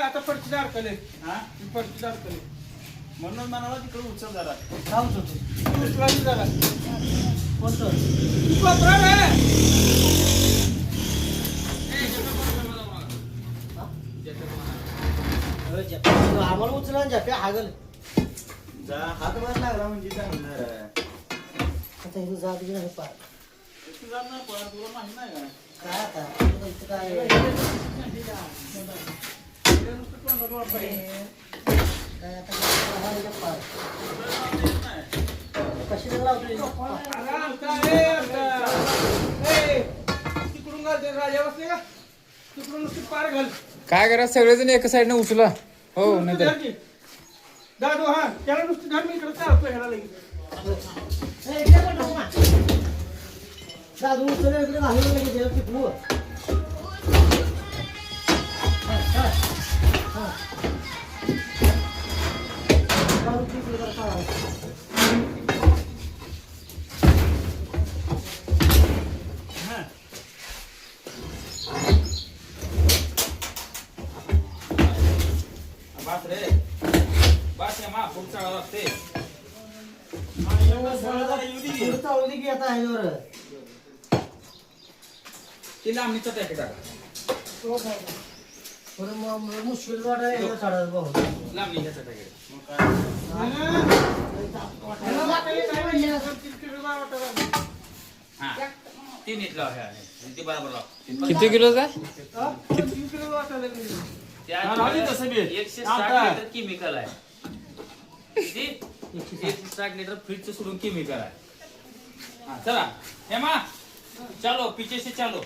आता पडची अडकले पडची अडकले म्हणून म्हणाला तिकडे उचल जरा उचलायची जरा कोणतं आम्हाला उचला झप्या हागल हात वर लागला म्हणजे चांगलं आता इथं जात गेलं पार जात नाही पार तुला माहिती नाही का काय आता इथं काय आता पार कशी लावतो तिकडून घालते राजा बसले का तिकडून नुसती पार घाल काय करा सगळेजण एका साईडने उचला हो नाही तर दादू हा त्याला नुसतं धर मी इकडे चालतो ह्याला लगेच दादू उचल इकडे घालून लगेच त्याला टिपू बास रे बास या मा खूप चांगला लागते ती लांबणीचा पॅकेट टाका मुश्किल वाटायला लांबणीचा पॅकेट हा 3 इथला ते बरोबर लाव किती किलोचा तसं 160 लिटर केमिकल आहे 160 लिटर फ्रीजचं सोडून केमिकल आहे हा चला हेमा चलो पीछे से चलो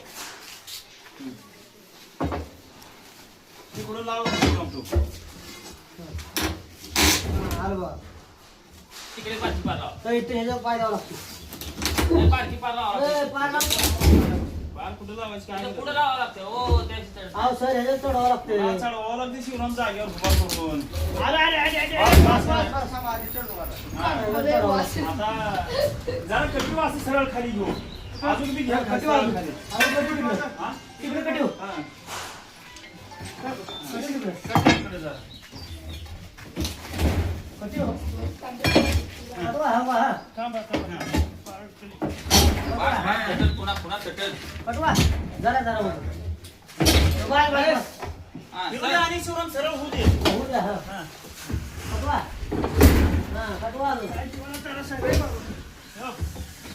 तिकडून लाव तिकडे पाठी पार लाव पाय द्यावा लागतो पारखी पार लावा पार कुठं लावायचं काय कुठं लावावं लागतं ओ अहो सर ह्याच्यात चढवावं लागतं चढवावं लागते शिवराम जागेवर उभा करून आता जरा कटी वाजता सरळ खाली घेऊ अजून बी घ्या कटी सरळ वाजू. खाली तिकडे कटी इकडे जा थांबा पुन्हा पुन्हा चटल कटवा जरा जरा बाय बाय इकडे आणि शिवराम सरळ होऊ दे होऊ द्या हा कटवा हा कटवा जरा सगळे बघू